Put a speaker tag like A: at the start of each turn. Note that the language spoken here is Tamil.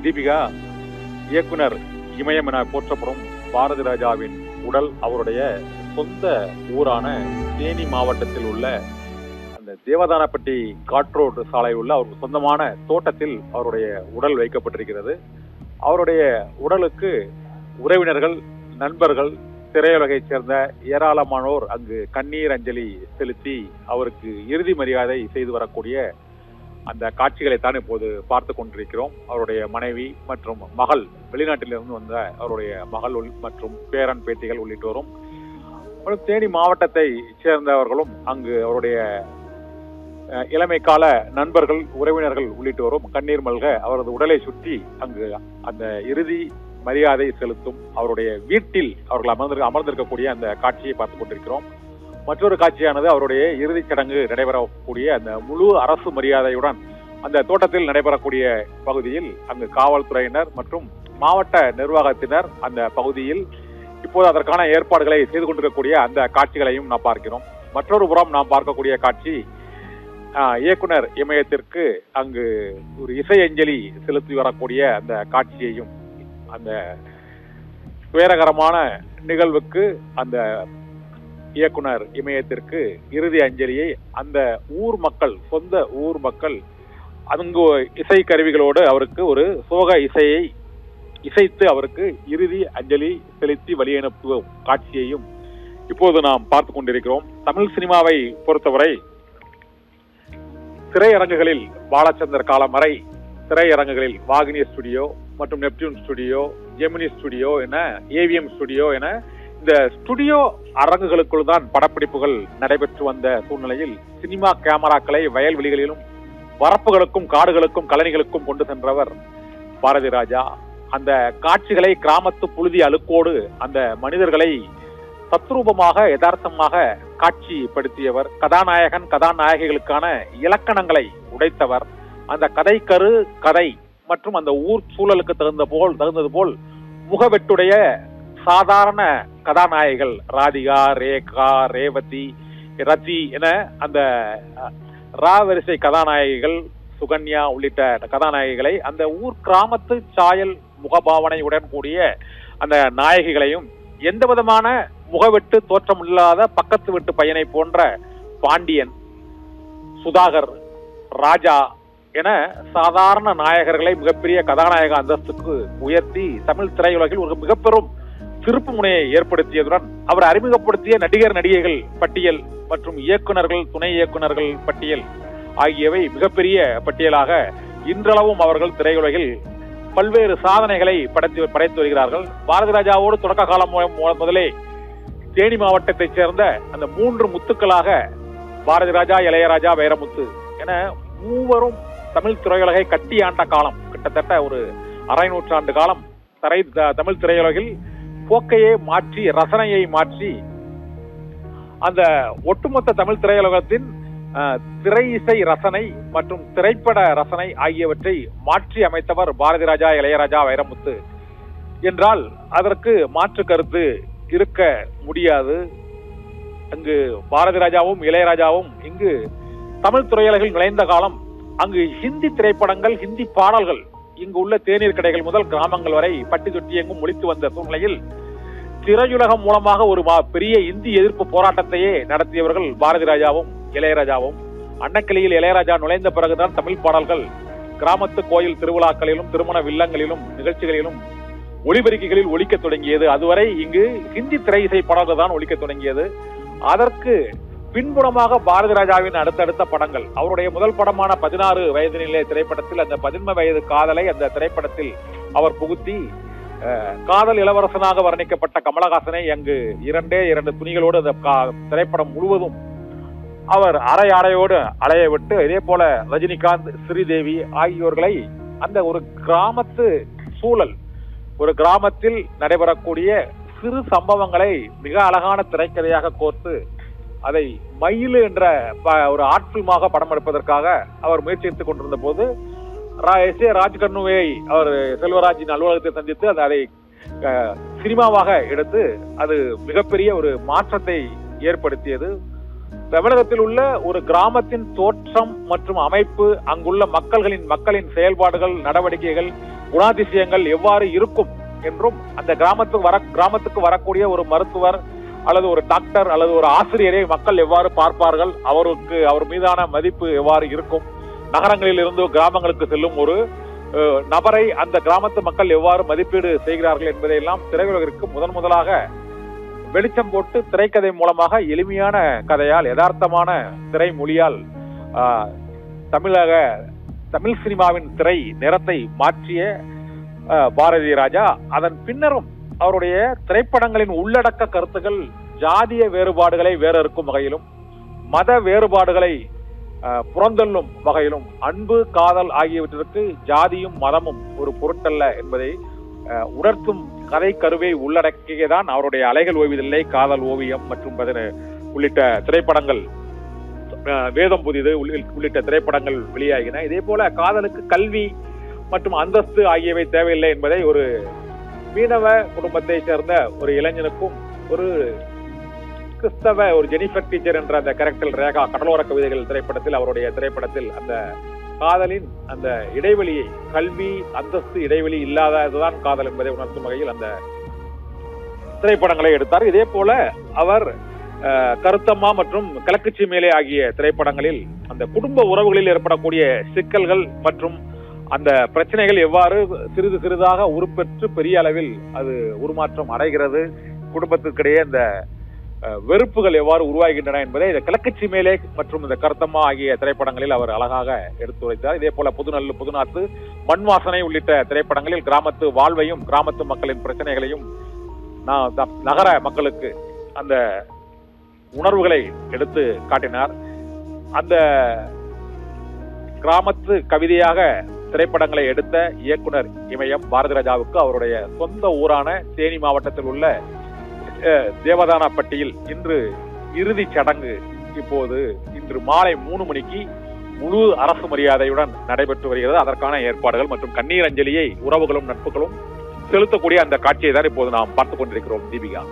A: தீபிகா, இயக்குனர் இமயம் என போற்றப்படும் பாரதி ராஜாவின் உடல் அவருடைய சொந்த ஊரான தேனி மாவட்டத்தில் உள்ள அந்த தேவதானப்பட்டி காட்ரோடு சாலை உள்ள அவருக்கு சொந்தமான தோட்டத்தில் அவருடைய உடல் வைக்கப்பட்டிருக்கிறது. அவருடைய உடலுக்கு உறவினர்கள், நண்பர்கள், திரையுலகைச் சேர்ந்த ஏராளமானோர் அங்கு கண்ணீர் அஞ்சலி செலுத்தி அவருக்கு இறுதி மரியாதை செய்து வரக்கூடிய அந்த காட்சிகளைத்தான் இப்போது பார்த்து கொண்டிருக்கிறோம். அவருடைய மனைவி மற்றும் மகள், வெளிநாட்டிலிருந்து வந்த அவருடைய மகள் மற்றும் பேரன் பேத்திகள் உள்ளிட்டோரும், தேனி மாவட்டத்தை சேர்ந்தவர்களும் அங்கு அவருடைய இளமை கால நண்பர்கள், உறவினர்கள் உள்ளிட்டோரும் கண்ணீர் மல்க அவரது உடலை சுற்றி அங்கு அந்த இறுதி மரியாதை செலுத்தும் அவருடைய வீட்டில் அவர்கள் அமர்ந்திருக்கக்கூடிய அந்த காட்சியை பார்த்துக் கொண்டிருக்கிறோம். மற்றொரு காட்சியானது அவருடைய இறுதிச் சடங்கு நடைபெறக்கூடிய அந்த முழு அரசு மரியாதையுடன் அந்த தோட்டத்தில் நடைபெறக்கூடிய பகுதியில் அங்கு காவல்துறையினர் மற்றும் மாவட்ட நிர்வாகத்தினர் அந்த பகுதியில் இப்போது அதற்கான ஏற்பாடுகளை செய்து கொண்டிருக்கக்கூடிய அந்த காட்சிகளையும் நாம் பார்க்கிறோம். மற்றொரு புறம் நாம் பார்க்கக்கூடிய காட்சி, இயக்குனர் இமயத்திற்கு அங்கு ஒரு இசை அஞ்சலி செலுத்தி வரக்கூடிய அந்த காட்சியையும், அந்த துயரகரமான நிகழ்வுக்கு அந்த இயக்குனர் இமயத்திற்கு இறுதி அஞ்சலியை அந்த ஊர் மக்கள், சொந்த ஊர் மக்கள் அங்கு இசை கருவிகளோடு அவருக்கு ஒரு சோக இசையை இசைத்து அவருக்கு இறுதி அஞ்சலி செலுத்தி வழியனுப்பும் காட்சியையும் இப்போது நாம் பார்த்து கொண்டிருக்கிறோம். தமிழ் சினிமாவை பொறுத்தவரை திரையரங்குகளில் பாலச்சந்தர் காலம் வரை திரையரங்குகளில் வாகினி ஸ்டுடியோ மற்றும் நெப்டியூன் ஸ்டுடியோ, ஜெமினி ஸ்டுடியோ என, ஏவிஎம் ஸ்டுடியோ என இந்த ஸ்டுடியோ அரங்குகளுக்குள் தான் படப்பிடிப்புகள் நடைபெற்று வந்த சூழ்நிலையில் சினிமா கேமராக்களை வயல்வெளிகளிலும் வரப்புகளுக்கும் காடுகளுக்கும் கழனிகளுக்கும் கொண்டு சென்றவர் பாரதி ராஜா. அந்த காட்சிகளை கிராமத்து புழுதி அழுக்கோடு அந்த மனிதர்களை தத்ரூபமாக யதார்த்தமாக காட்சிப்படுத்தியவர். கதாநாயகன் கதாநாயகிகளுக்கான இலக்கணங்களை உடைத்தவர். அந்த கதைக்கரு, கதை மற்றும் அந்த ஊர் சூழலுக்கு தகுந்தது போல் முகவெட்டுடைய சாதாரண கதாநாயகிகள் ராதிகா, ரேகா, ரேவதி, ரதி என அந்த ராவரிசை கதாநாயகிகள், சுகன்யா உள்ளிட்ட கதாநாயகிகளை அந்த ஊர் கிராமத்து சாயல் முகபாவனையுடன் கூடிய அந்த நாயகிகளையும் எந்த விதமான முகவெட்டு தோற்றமில்லாத பக்கத்து வீட்டு பையனை போன்ற பாண்டியன், சுதாகர், ராஜா என சாதாரண நாயகர்களை மிகப்பெரிய கதாநாயக அந்தஸ்துக்கு உயர்த்தி தமிழ் திரையுலகில் ஒரு மிகப்பெரும் திருப்பு முனையை ஏற்படுத்தியதுடன் அவர் அறிமுகப்படுத்திய நடிகர் நடிகைகள் பட்டியல் மற்றும் இயக்குனர்கள், துணை இயக்குனர்கள் பட்டியல் ஆகியவை மிகப்பெரிய பட்டியலாக இன்றளவும் அவர்கள் திரையுலகில் பல்வேறு சாதனைகளை படைத்து வருகிறார்கள். பாரதி ராஜாவோடு தொடக்க காலம் முதலே தேனி மாவட்டத்தைச் சேர்ந்த அந்த 3 முத்துக்களாக பாரதி ராஜா, இளையராஜா, வைரமுத்து என மூவரும் தமிழ் திரையுலகை கட்டி ஆண்ட காலம் கிட்டத்தட்ட ஒரு அரை நூற்றாண்டு காலம் தமிழ் திரையுலகில் போக்கையே மாற்றி, ரசனையை மாற்றி, அந்த ஒட்டுமொத்த தமிழ் திரையுலகத்தின் திரை இசை ரசனை மற்றும் திரைப்பட ரசனை ஆகியவற்றை மாற்றி அமைத்தவர் பாரதி ராஜா, இளையராஜா, வைரமுத்து என்றால் அதற்கு மாற்று கருத்து இருக்க முடியாது. அங்கு பாரதி ராஜாவும் இளையராஜாவும் இங்கு தமிழ் திரையுலகில் நுழைந்த காலம், அங்கு ஹிந்தி திரைப்படங்கள், ஹிந்தி பாடல்கள் இங்கு உள்ள தேநீர் கடைகள் முதல் கிராமங்கள் வரை பட்டி தொட்டி எங்கும் ஒலித்து வந்த சூழ்நிலையில் திரையுலகம் மூலமாக ஒரு பெரிய இந்தி எதிர்ப்பு போராட்டத்தையே நடத்தியவர்கள் பாரதி ராஜாவும் இளையராஜாவும். அன்னக்கிளியில் இளையராஜா நுழைந்த பிறகுதான் தமிழ் பாடல்கள் கிராமத்து கோயில் திருவிழாக்களிலும், திருமண வில்லங்களிலும், நிகழ்ச்சிகளிலும், ஒளிபெருக்கிகளில் ஒலிக்க தொடங்கியது. அதுவரை இங்கு ஹிந்தி திரை இசை பாடல்கள் தான் ஒலிக்க தொடங்கியது. அதற்கு பின்புறமாக பாரதி ராஜாவின் அடுத்தடுத்த படங்கள், அவருடைய முதல் படமான 16 வயது நிலை திரைப்படத்தில் அந்த 11 வயது காதலை அந்த திரைப்படத்தில் அவர் புகுத்தி காதல் இளவரசனாக வர்ணிக்கப்பட்ட கமலஹாசனை அங்கு 2 துணிகளோடு அந்த திரைப்படம் முழுவதும் அவர் அரை ஆடையோடு அலைய விட்டு, இதே போல ரஜினிகாந்த், ஸ்ரீதேவி ஆகியோர்களை அந்த ஒரு கிராமத்து சூழல், ஒரு கிராமத்தில் நடைபெறக்கூடிய சிறு சம்பவங்களை மிக அழகான திரைக்கதையாக கோர்த்து அதை மயிலு என்ற ஒரு ஆர்ட் பிலிமாக படம் எடுப்பதற்காக அவர் முயற்சித்துக் கொண்டிருந்த போது எஸ் ஏ ராஜ்கர்ணுவை அவர் செல்வராஜின் அலுவலகத்தை சந்தித்து அதை சினிமாவாக எடுத்து அது மிகப்பெரிய ஒரு மாற்றத்தை ஏற்படுத்தியது. தமிழகத்தில் உள்ள ஒரு கிராமத்தின் தோற்றம் மற்றும் அமைப்பு, அங்குள்ள மக்களின் செயல்பாடுகள், நடவடிக்கைகள், குணாதிசயங்கள் எவ்வாறு இருக்கும் என்றும், அந்த கிராமத்துக்கு வரக்கூடிய ஒரு மருத்துவர் அல்லது ஒரு டாக்டர் அல்லது ஒரு ஆசிரியரை மக்கள் எவ்வாறு பார்ப்பார்கள், அவர் மீதான மதிப்பு எவ்வாறு இருக்கும், நகரங்களில் இருந்து கிராமங்களுக்கு செல்லும் ஒரு நபரை அந்த கிராமத்து மக்கள் எவ்வாறு மதிப்பீடு செய்கிறார்கள் என்பதையெல்லாம் திரையுலகிற்கு முதலாக வெளிச்சம் போட்டு திரைக்கதை மூலமாக எளிமையான கதையால் யதார்த்தமான திரை மொழியால் தமிழ் சினிமாவின் திரை நிறத்தை மாற்றிய பாரதி ராஜா, அதன் பின்னரும் அவருடைய திரைப்படங்களின் உள்ளடக்க கருத்துக்கள் ஜாதிய வேறுபாடுகளை வேறறுக்கும் வகையிலும், மத வேறுபாடுகளை புறந்தள்ளும் வகையிலும், அன்பு காதல் ஆகியவற்றிற்கு ஜாதியும் மதமும் ஒரு பொருட்டல்ல என்பதை உணர்த்தும் கதை கருவை உள்ளடக்கியதான் அவருடைய அலைகள் ஓய்வதில்லை, காதல் ஓவியம் மற்றும் உள்ளிட்ட திரைப்படங்கள், வேதம் புதிது உள்ளிட்ட திரைப்படங்கள் வெளியாகின. இதே போல காதலுக்கு கல்வி மற்றும் அந்தஸ்து ஆகியவை தேவையில்லை என்பதை ஒரு மீனவ குடும்பத்தை சேர்ந்த ஒரு இளைஞனுக்கும் ஒரு கிறிஸ்தவ ஒரு ஜெனிஃபர் டீச்சர் என்ற அந்த கேரக்டர் ரேகா கடலோர கவிதைகள் திரைப்படத்தில், அவருடைய திரைப்படத்தில் அந்த காதலின் அந்த இடைவெளியை, கல்வி அந்தஸ்து இடைவெளி இல்லாததுதான் காதல் என்பதை உணர்த்தும் வகையில் அந்த திரைப்படங்களை எடுத்தார். இதே போல அவர் கருத்தம்மா மற்றும் கிழக்குச்சி மேலே ஆகிய திரைப்படங்களில் அந்த குடும்ப உறவுகளில் ஏற்படக்கூடிய சிக்கல்கள் மற்றும் அந்த பிரச்சனைகள் எவ்வாறு சிறிது சிறிதாக உருப்பெற்று பெரிய அளவில் அது உருமாற்றம் அடைகிறது, குடும்பத்திற்கிடையே இந்த வெறுப்புகள் எவ்வாறு உருவாகின்றன என்பதை இந்த கிழக்குச்சி மேலே மற்றும் இந்த கருத்தம்மா ஆகிய திரைப்படங்களில் அவர் அழகாக எடுத்துரைத்தார். இதே போல புதுநல்லு, புதுநாத்து, மண் வாசனை உள்ளிட்ட திரைப்படங்களில் கிராமத்து வாழ்வையும் கிராமத்து மக்களின் பிரச்சனைகளையும் நகர மக்களுக்கு அந்த உணர்வுகளை எடுத்து காட்டினார். அந்த கிராமத்து கவிதையாக திரைப்படங்களை எடுத்த இயக்குனர் இமயம் பாரதி ராஜாவுக்கு அவருடைய சொந்த ஊரான தேனி மாவட்டத்தில் உள்ள தேவதானப்பட்டியில் இன்று இறுதி சடங்கு இன்று மாலை 3 மணிக்கு முழு அரசு மரியாதையுடன் நடைபெற்று வருகிறது. அதற்கான ஏற்பாடுகள் மற்றும் கண்ணீர் அஞ்சலியை உறவுகளும் நட்புகளும் செலுத்தக்கூடிய அந்த காட்சியை தான் இப்போது நாம் பார்த்துக் கொண்டிருக்கிறோம். தீபிகா.